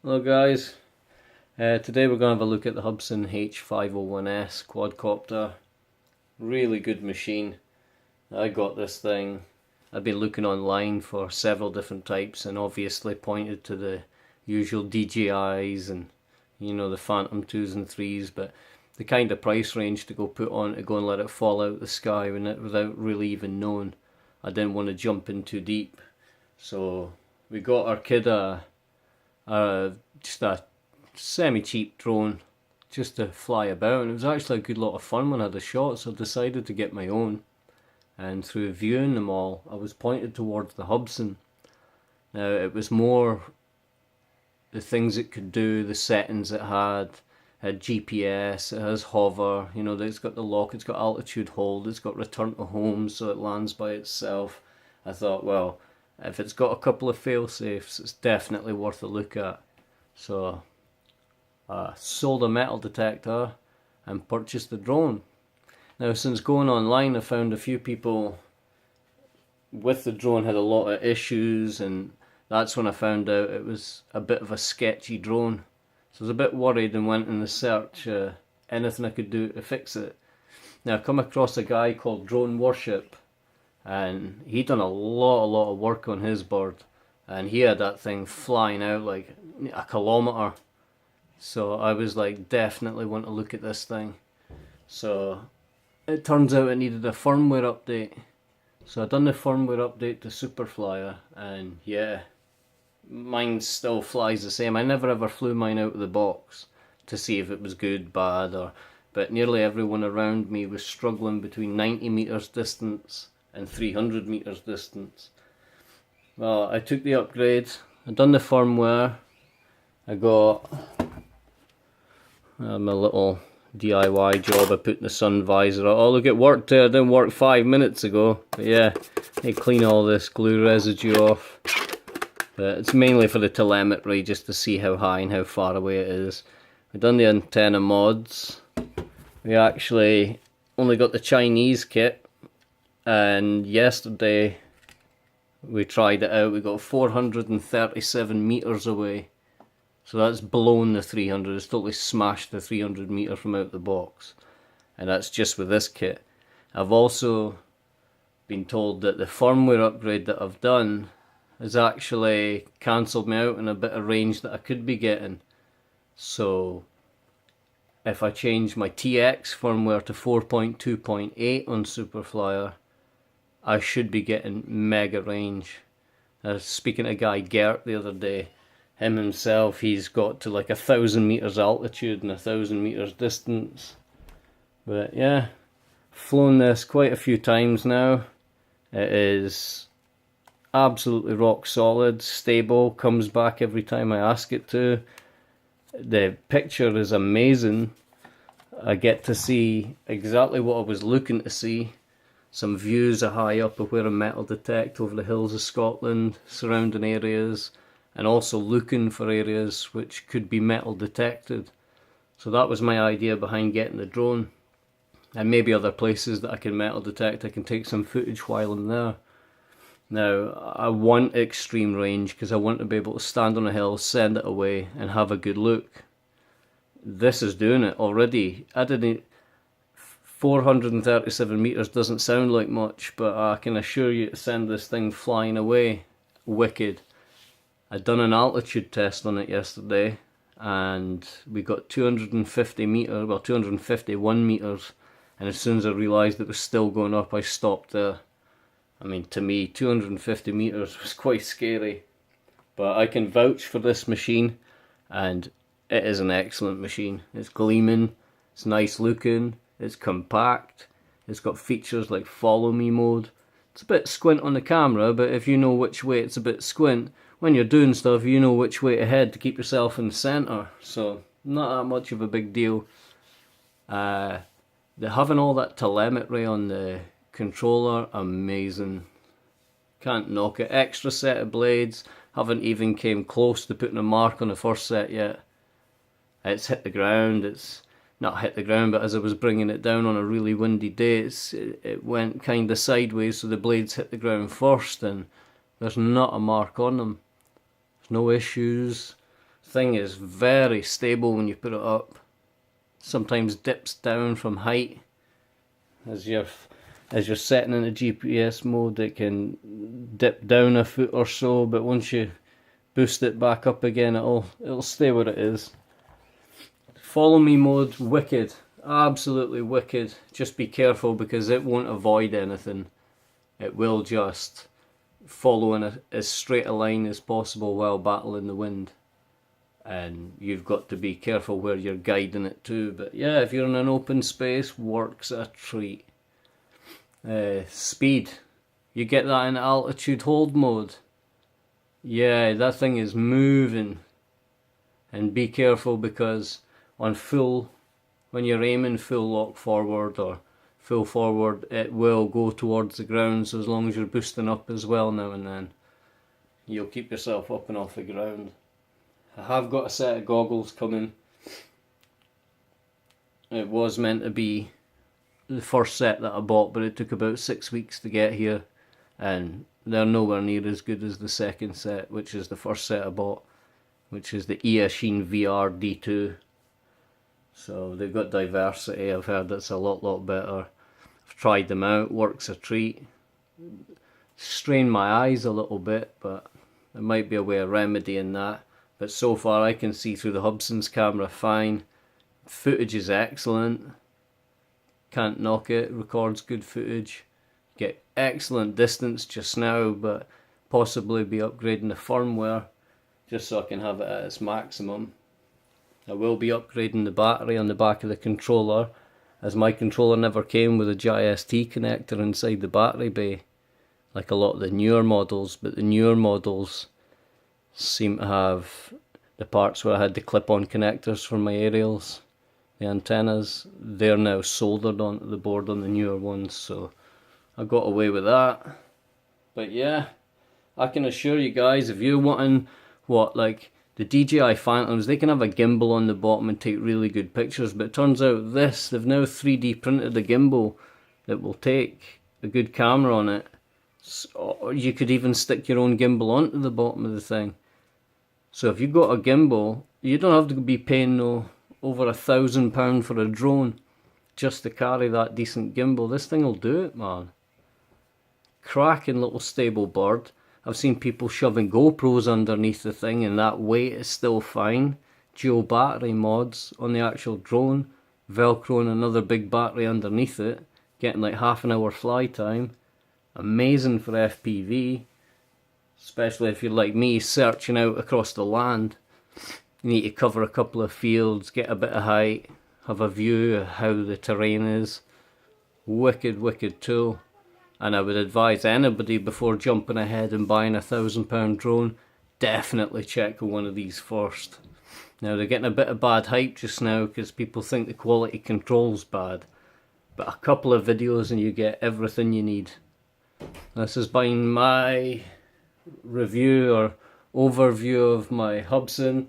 Hello guys, today we're going to have a look at the Hubsan H501S quadcopter. Really good machine. I got this thing, I've been looking online for several different types and obviously pointed to the usual DJIs and the Phantom 2s and 3s, but the kind of price range to go put on to go and let it fall out of the sky without really even knowing. I didn't want to jump in too deep, so we got our kid just a semi-cheap drone just to fly about, and it was actually a good lot of fun when I had a shot, so I decided to get my own. And through viewing them all, I was pointed towards the Hubsan. Now it was more the things it could do, the settings it had GPS, it has hover, it's got the lock, it's got altitude hold, it's got return to home so it lands by itself. I thought, well, if it's got a couple of fail-safes, it's definitely worth a look at. So I sold a metal detector and purchased the drone. Now, since going online, I found a few people with the drone had a lot of issues, and that's when I found out it was a bit of a sketchy drone. So I was a bit worried and went in the search anything I could do to fix it. Now, I come across a guy called Drone Worship, and he done a lot of work on his bird, and he had that thing flying out like a kilometre. So I was like, definitely want to look at this thing. So it turns out it needed a firmware update. So I done the firmware update to Superflyer, and yeah, mine still flies the same. I never ever flew mine out of the box to see if it was good, bad, but nearly everyone around me was struggling between 90 meters distance and 300 meters distance. Well, I took the upgrade, I done the firmware, I got my little DIY job. I put the sun visor on. Oh look, it worked. It didn't work 5 minutes ago, but yeah, I clean all this glue residue off. But it's mainly for the telemetry, just to see how high and how far away it is. We've done the antenna mods. We actually only got the Chinese kit, and yesterday we tried it out. We got 437 meters away, so that's blown the 300. It's totally smashed the 300 meter from out the box, and that's just with this kit. I've also been told that the firmware upgrade that I've done has actually cancelled me out in a bit of range that I could be getting. So if I change my TX firmware to 4.2.8 on Superflyer, I should be getting mega range. I was speaking to a guy, Gert, the other day. Him himself, he's got to like 1,000 meters altitude and 1,000 meters distance. But yeah, flown this quite a few times now. It is absolutely rock solid, stable, comes back every time I ask it to. The picture is amazing. I get to see exactly what I was looking to see. Some views are high up of where a metal detect over the hills of Scotland, surrounding areas, and also looking for areas which could be metal detected. So that was my idea behind getting the drone. And maybe other places that I can metal detect, I can take some footage while I'm there. Now, I want extreme range because I want to be able to stand on a hill, send it away, and have a good look. This is doing it already. I didn't. 437 meters doesn't sound like much, but I can assure you to send this thing flying away, wicked. I done an altitude test on it yesterday, and we got 250 meters, well 251 meters, and as soon as I realised it was still going up, I stopped there. I mean, to me, 250 meters was quite scary, but I can vouch for this machine, and it is an excellent machine. It's gleaming, it's nice looking, it's compact, it's got features like follow me mode. It's a bit squint on the camera, but if you know which way it's a bit squint, when you're doing stuff, you know which way to head to keep yourself in the centre, so not that much of a big deal. They're having all that telemetry on the controller, amazing. Can't knock it. Extra set of blades, haven't even came close to putting a mark on the first set yet. It's hit the ground, it's not hit the ground, but as I was bringing it down on a really windy day, it went kind of sideways, so the blades hit the ground first, and there's not a mark on them. There's no issues. Thing is very stable when you put it up. Sometimes dips down from height. As you're setting in a GPS mode, it can dip down a foot or so, but once you boost it back up again, it'll stay where it is. Follow me mode, wicked, absolutely wicked. Just be careful because it won't avoid anything. It will just follow in as straight a line as possible while battling the wind. And you've got to be careful where you're guiding it to. But yeah, if you're in an open space, works a treat. Speed, you get that in altitude hold mode. Yeah, that thing is moving. And be careful because on full, when you're aiming full lock forward or full forward, it will go towards the ground. So as long as you're boosting up as well now and then, you'll keep yourself up and off the ground. I have got a set of goggles coming. It was meant to be the first set that I bought, but it took about 6 weeks to get here, and they're nowhere near as good as the second set, which is the first set I bought, which is the Eachine VR D2. So they've got diversity. I've heard it's a lot better. I've tried them out, works a treat. Strained my eyes a little bit, but there might be a way of remedying that. But so far I can see through the Hubsan's camera fine. Footage is excellent. Can't knock it. Records good footage. Get excellent distance just now, but possibly be upgrading the firmware just so I can have it at its maximum. I will be upgrading the battery on the back of the controller, as my controller never came with a JIST connector inside the battery bay like a lot of the newer models, but the newer models seem to have the parts where I had the clip-on connectors for my aerials, the antennas. They're now soldered onto the board on the newer ones, so I got away with that. But yeah, I can assure you guys, if you're wanting like the DJI Phantoms, they can have a gimbal on the bottom and take really good pictures, but it turns out they've now 3D printed a gimbal that will take a good camera on it. So you could even stick your own gimbal onto the bottom of the thing. So if you've got a gimbal, you don't have to be paying over £1,000 for a drone just to carry that decent gimbal. This thing will do it, man. Cracking little stable bird. I've seen people shoving GoPros underneath the thing and that weight is still fine. Dual battery mods on the actual drone, velcroing another big battery underneath it, getting like half an hour fly time. Amazing for FPV, especially if you're like me searching out across the land. You need to cover a couple of fields, get a bit of height, have a view of how the terrain is. Wicked tool. And I would advise anybody before jumping ahead and buying a £1,000 drone, definitely check one of these first. Now they're getting a bit of bad hype just now because people think the quality control's bad, but a couple of videos and you get everything you need. This has been my review or overview of my Hubsan.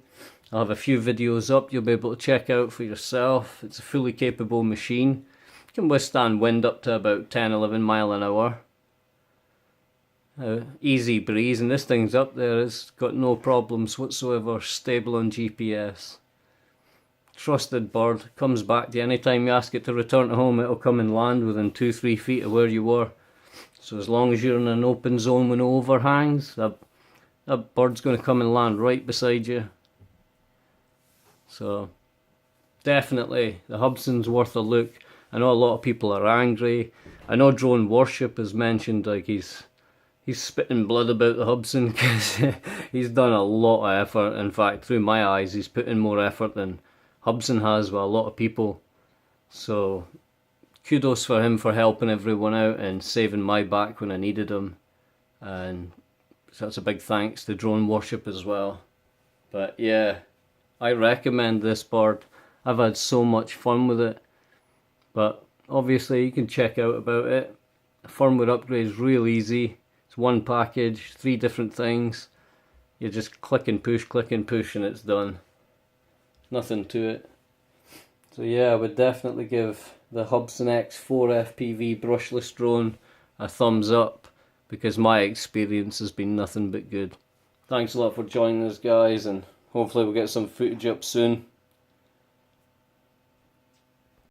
I'll have a few videos up you'll be able to check out for yourself. It's a fully capable machine. It can withstand wind up to about 10-11 mile an hour. Easy breeze, and this thing's up there. It's got no problems whatsoever. Stable on GPS. Trusted bird. Comes back to you anytime you ask it to return to home. It'll come and land within 2-3 feet of where you were. So as long as you're in an open zone with no overhangs, that bird's going to come and land right beside you. So definitely the Hubsan's worth a look. I know a lot of people are angry. I know Drone Worship has mentioned like he's spitting blood about the Hubsan because he's done a lot of effort. In fact, through my eyes, he's put in more effort than Hubsan has with a lot of people. So kudos for him for helping everyone out and saving my back when I needed him. And so that's a big thanks to Drone Worship as well. But yeah, I recommend this bird. I've had so much fun with it. But obviously you can check out about it. The firmware upgrade is real easy. It's one package, 3 different things. You just click and push and it's done. Nothing to it. So yeah, I would definitely give the Hubsan X4 FPV brushless drone a thumbs up because my experience has been nothing but good. Thanks a lot for joining us, guys, and Hopefully we'll get some footage up soon.